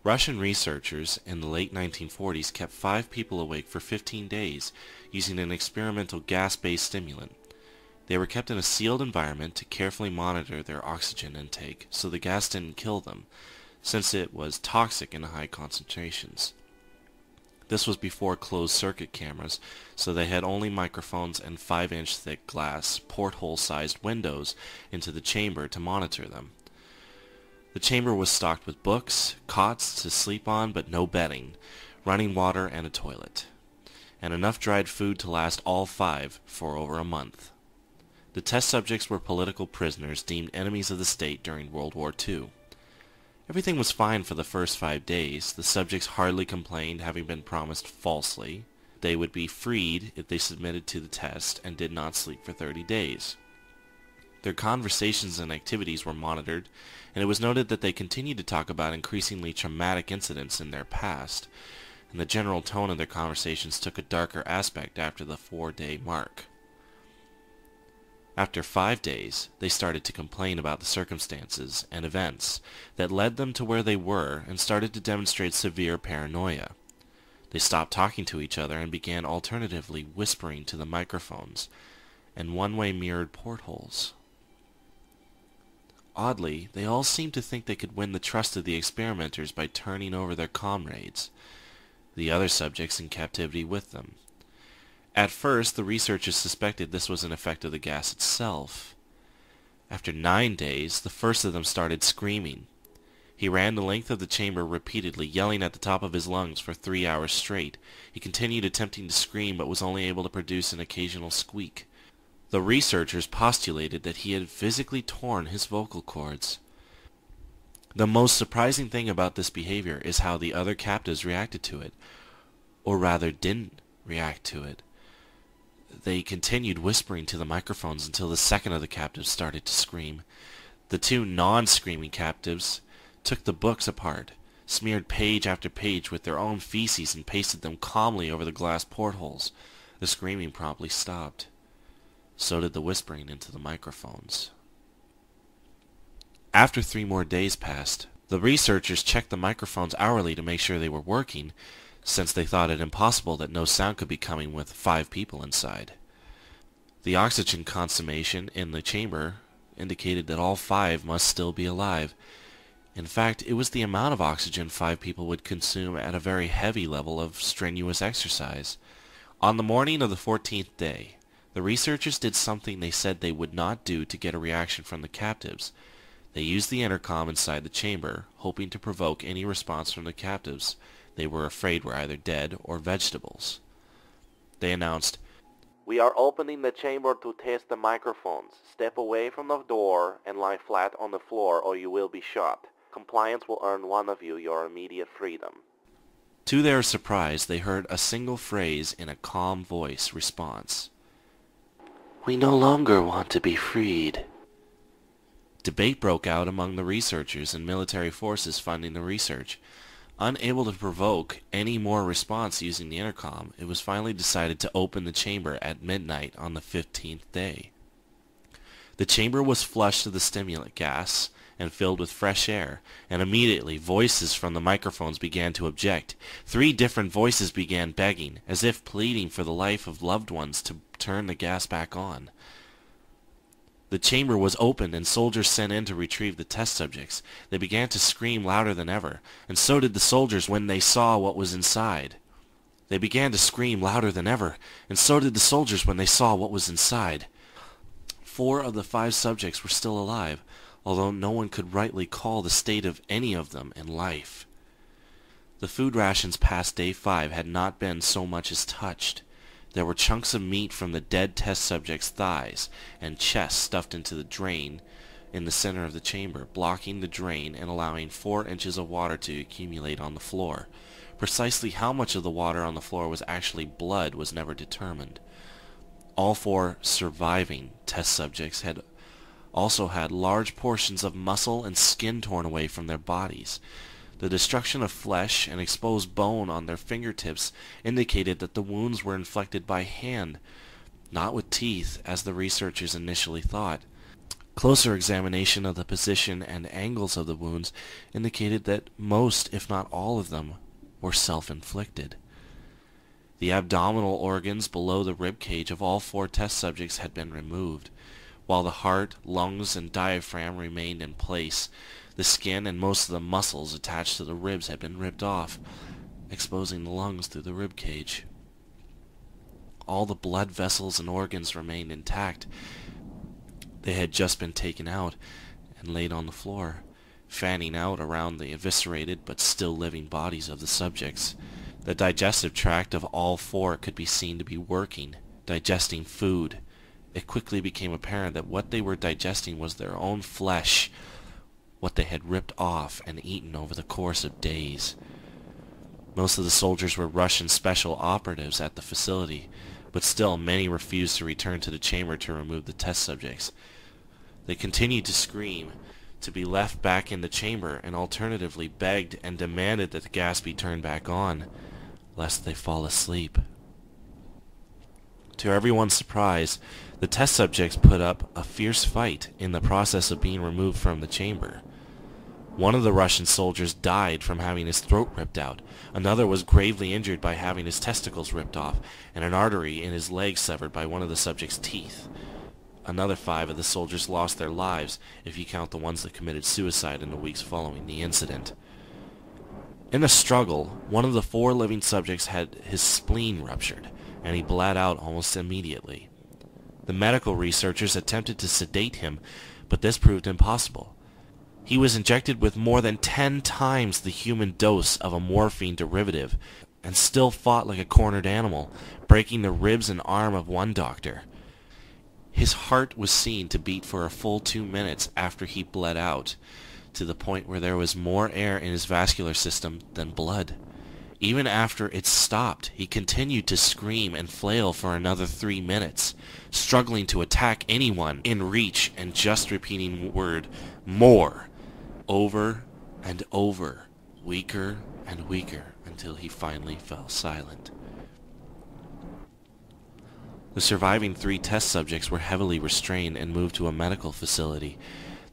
Russian researchers in the late 1940s kept 5 people awake for 15 days using an experimental gas-based stimulant. They were kept in a sealed environment to carefully monitor their oxygen intake so the gas didn't kill them, since it was toxic in high concentrations. This was before closed-circuit cameras, so they had only microphones and 5-inch thick glass, porthole-sized windows into the chamber to monitor them. The chamber was stocked with books, cots to sleep on but no bedding, running water and a toilet, and enough dried food to last all 5 for over a month. The test subjects were political prisoners deemed enemies of the state during World War II. Everything was fine for the first 5 days. The subjects hardly complained, having been promised falsely they would be freed if they submitted to the test and did not sleep for 30 days. Their conversations and activities were monitored, and it was noted that they continued to talk about increasingly traumatic incidents in their past, and the general tone of their conversations took a darker aspect after the 4-day mark. After 5 days, they started to complain about the circumstances and events that led them to where they were and started to demonstrate severe paranoia. They stopped talking to each other and began alternatively whispering to the microphones and one-way mirrored portholes. Oddly, they all seemed to think they could win the trust of the experimenters by turning over their comrades, the other subjects in captivity with them. At first, the researchers suspected this was an effect of the gas itself. After 9 days, the first of them started screaming. He ran the length of the chamber repeatedly, yelling at the top of his lungs for 3 hours straight. He continued attempting to scream, but was only able to produce an occasional squeak. The researchers postulated that he had physically torn his vocal cords. The most surprising thing about this behavior is how the other captives reacted to it, or rather didn't react to it. They continued whispering to the microphones until the second of the captives started to scream. The 2 non-screaming captives took the books apart, smeared page after page with their own feces, and pasted them calmly over the glass portholes. The screaming promptly stopped. So did the whispering into the microphones. After 3 more days passed, the researchers checked the microphones hourly to make sure they were working, since they thought it impossible that no sound could be coming with 5 people inside. The oxygen consumption in the chamber indicated that all 5 must still be alive. In fact, it was the amount of oxygen 5 people would consume at a very heavy level of strenuous exercise. On the morning of the 14th day, the researchers did something they said they would not do to get a reaction from the captives. They used the intercom inside the chamber, hoping to provoke any response from the captives they were afraid were either dead or vegetables. They announced, "We are opening the chamber to test the microphones. Step away from the door and lie flat on the floor or you will be shot. Compliance will earn one of you your immediate freedom." To their surprise, they heard a single phrase in a calm voice response. "We no longer want to be freed." Debate broke out among the researchers and military forces funding the research. Unable to provoke any more response using the intercom, it was finally decided to open the chamber at midnight on the 15th day. The chamber was flushed of the stimulant gas and filled with fresh air, and immediately voices from the microphones began to object. 3 different voices began begging, as if pleading for the life of loved ones, to turn the gas back on. The chamber was opened and soldiers sent in to retrieve the test subjects. They began to scream louder than ever, and so did the soldiers when they saw what was inside. They began to scream louder than ever, and so did the soldiers when they saw what was inside. 4 of the 5 subjects were still alive, although no one could rightly call the state of any of them in life. The food rations past day 5 had not been so much as touched. There were chunks of meat from the dead test subjects' thighs and chests stuffed into the drain in the center of the chamber, blocking the drain and allowing 4 inches of water to accumulate on the floor. Precisely how much of the water on the floor was actually blood was never determined. All 4 surviving test subjects had also had large portions of muscle and skin torn away from their bodies. The destruction of flesh and exposed bone on their fingertips indicated that the wounds were inflicted by hand, not with teeth, as the researchers initially thought. Closer examination of the position and angles of the wounds indicated that most, if not all of them, were self-inflicted. The abdominal organs below the rib cage of all 4 test subjects had been removed. While the heart, lungs, and diaphragm remained in place, the skin and most of the muscles attached to the ribs had been ripped off, exposing the lungs through the rib cage. All the blood vessels and organs remained intact. They had just been taken out and laid on the floor, fanning out around the eviscerated but still living bodies of the subjects. The digestive tract of all 4 could be seen to be working, digesting food. It quickly became apparent that what they were digesting was their own flesh, what they had ripped off and eaten over the course of days. Most of the soldiers were Russian special operatives at the facility, but still many refused to return to the chamber to remove the test subjects. They continued to scream to be left back in the chamber, and alternatively begged and demanded that the gas be turned back on, lest they fall asleep. To everyone's surprise, the test subjects put up a fierce fight in the process of being removed from the chamber. One of the Russian soldiers died from having his throat ripped out. Another was gravely injured by having his testicles ripped off, and an artery in his leg severed by one of the subject's teeth. Another 5 of the soldiers lost their lives, if you count the ones that committed suicide in the weeks following the incident. In the struggle, one of the 4 living subjects had his spleen ruptured, and he bled out almost immediately. The medical researchers attempted to sedate him, but this proved impossible. He was injected with more than 10 times the human dose of a morphine derivative, and still fought like a cornered animal, breaking the ribs and arm of one doctor. His heart was seen to beat for a full 2 minutes after he bled out, to the point where there was more air in his vascular system than blood. Even after it stopped, he continued to scream and flail for another 3 minutes, struggling to attack anyone in reach and just repeating the word "more" over and over, weaker and weaker, until he finally fell silent. The surviving 3 test subjects were heavily restrained and moved to a medical facility,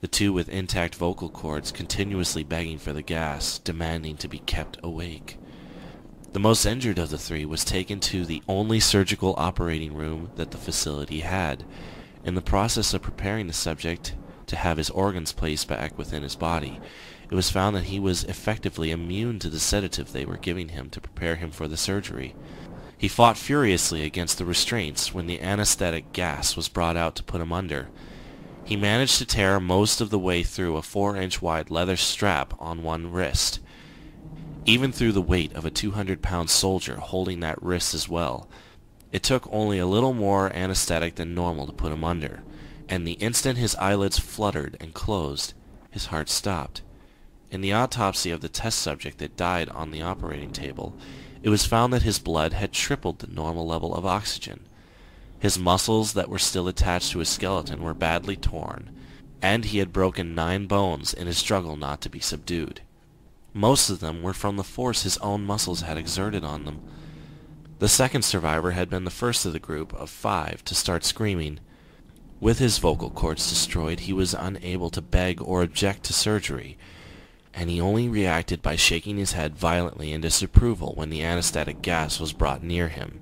the 2 with intact vocal cords continuously begging for the gas, demanding to be kept awake. The most injured of the 3 was taken to the only surgical operating room that the facility had. In the process of preparing the subject to have his organs placed back within his body, it was found that he was effectively immune to the sedative they were giving him to prepare him for the surgery. He fought furiously against the restraints when the anesthetic gas was brought out to put him under. He managed to tear most of the way through a 4-inch wide leather strap on one wrist. Even through the weight of a 200-pound soldier holding that wrist as well, it took only a little more anesthetic than normal to put him under, and the instant his eyelids fluttered and closed, his heart stopped. In the autopsy of the test subject that died on the operating table, it was found that his blood had tripled the normal level of oxygen. His muscles that were still attached to his skeleton were badly torn, and he had broken 9 bones in his struggle not to be subdued. Most of them were from the force his own muscles had exerted on them. The second survivor had been the first of the group of 5 to start screaming. With his vocal cords destroyed, he was unable to beg or object to surgery, and he only reacted by shaking his head violently in disapproval when the anesthetic gas was brought near him.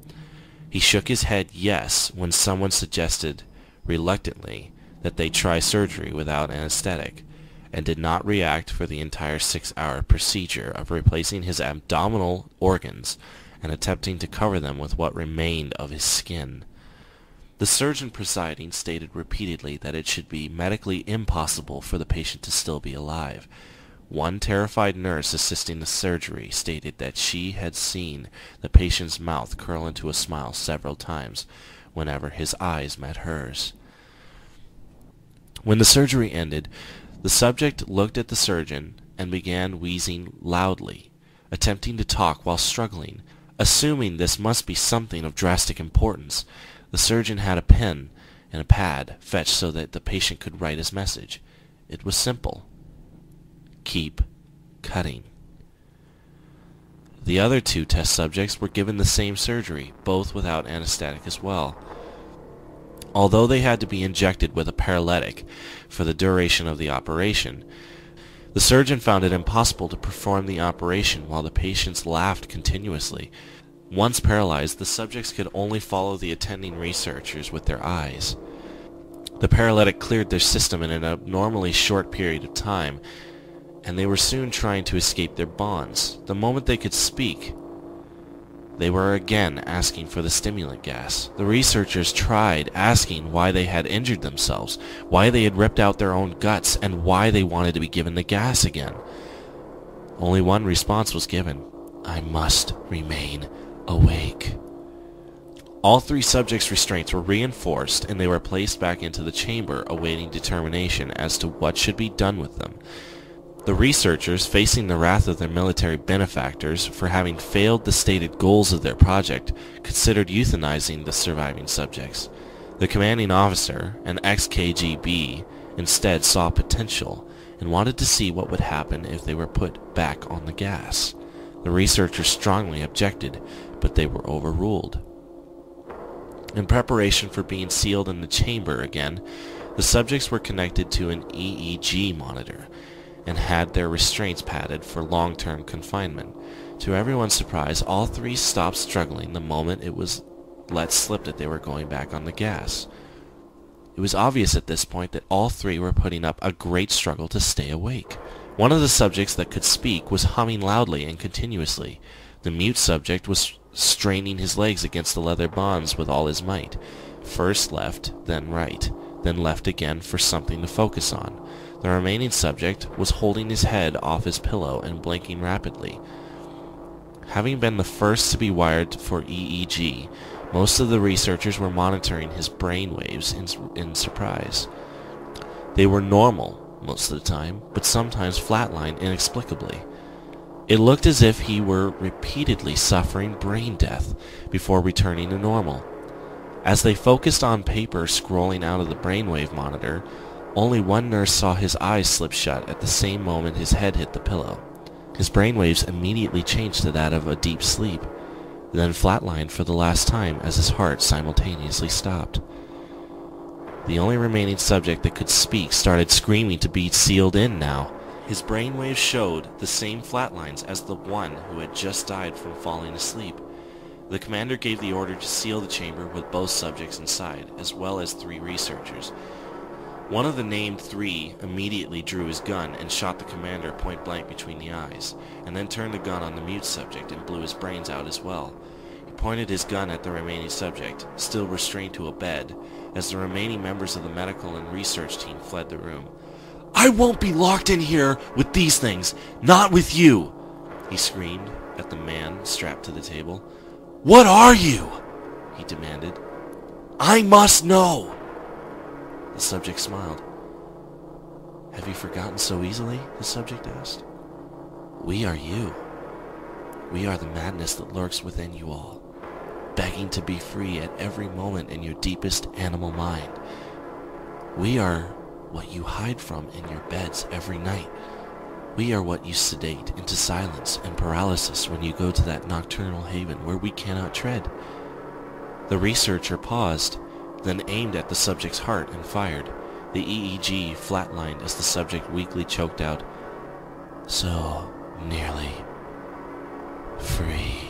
He shook his head yes when someone suggested, reluctantly, that they try surgery without anesthetic, and did not react for the entire 6-hour procedure of replacing his abdominal organs and attempting to cover them with what remained of his skin. The surgeon presiding stated repeatedly that it should be medically impossible for the patient to still be alive. One terrified nurse assisting the surgery stated that she had seen the patient's mouth curl into a smile several times whenever his eyes met hers. When the surgery ended, the subject looked at the surgeon and began wheezing loudly, attempting to talk while struggling. Assuming this must be something of drastic importance, the surgeon had a pen and a pad fetched so that the patient could write his message. It was simple. Keep cutting. The other 2 test subjects were given the same surgery, both without anesthetic as well. Although they had to be injected with a paralytic for the duration of the operation, the surgeon found it impossible to perform the operation while the patients laughed continuously. Once paralyzed, the subjects could only follow the attending researchers with their eyes. The paralytic cleared their system in an abnormally short period of time, and they were soon trying to escape their bonds. The moment they could speak, they were again asking for the stimulant gas. The researchers tried asking why they had injured themselves, why they had ripped out their own guts, and why they wanted to be given the gas again. Only one response was given: "I must remain awake." All three subjects' restraints were reinforced, and they were placed back into the chamber, awaiting determination as to what should be done with them. The researchers, facing the wrath of their military benefactors for having failed the stated goals of their project, considered euthanizing the surviving subjects. The commanding officer, an ex-KGB, instead saw potential and wanted to see what would happen if they were put back on the gas. The researchers strongly objected, but they were overruled. In preparation for being sealed in the chamber again, the subjects were connected to an EEG monitor and had their restraints padded for long-term confinement. To everyone's surprise, all three stopped struggling the moment it was let slip that they were going back on the gas. It was obvious at this point that all three were putting up a great struggle to stay awake. One of the subjects that could speak was humming loudly and continuously. The mute subject was straining his legs against the leather bonds with all his might. First left, then right, then left again for something to focus on. The remaining subject was holding his head off his pillow and blinking rapidly. Having been the first to be wired for EEG, most of the researchers were monitoring his brain waves in surprise. They were normal most of the time, but sometimes flatlined inexplicably. It looked as if he were repeatedly suffering brain death before returning to normal. As they focused on paper scrolling out of the brainwave monitor, only one nurse saw his eyes slip shut at the same moment his head hit the pillow. His brainwaves immediately changed to that of a deep sleep, then flatlined for the last time as his heart simultaneously stopped. The only remaining subject that could speak started screaming to be sealed in now. His brainwaves showed the same flatlines as the one who had just died from falling asleep. The commander gave the order to seal the chamber with both subjects inside, as well as 3 researchers. One of the named 3 immediately drew his gun and shot the commander point blank between the eyes, and then turned the gun on the mute subject and blew his brains out as well. He pointed his gun at the remaining subject, still restrained to a bed, as the remaining members of the medical and research team fled the room. "I won't be locked in here with these things, not with you!" he screamed at the man strapped to the table. "What are you?" he demanded. "I must know!" The subject smiled. "Have you forgotten so easily?" the subject asked. "We are you. We are the madness that lurks within you all, begging to be free at every moment in your deepest animal mind. We are what you hide from in your beds every night. We are what you sedate into silence and paralysis when you go to that nocturnal haven where we cannot tread." The researcher paused, then aimed at the subject's heart and fired. The EEG flatlined as the subject weakly choked out, "So nearly free."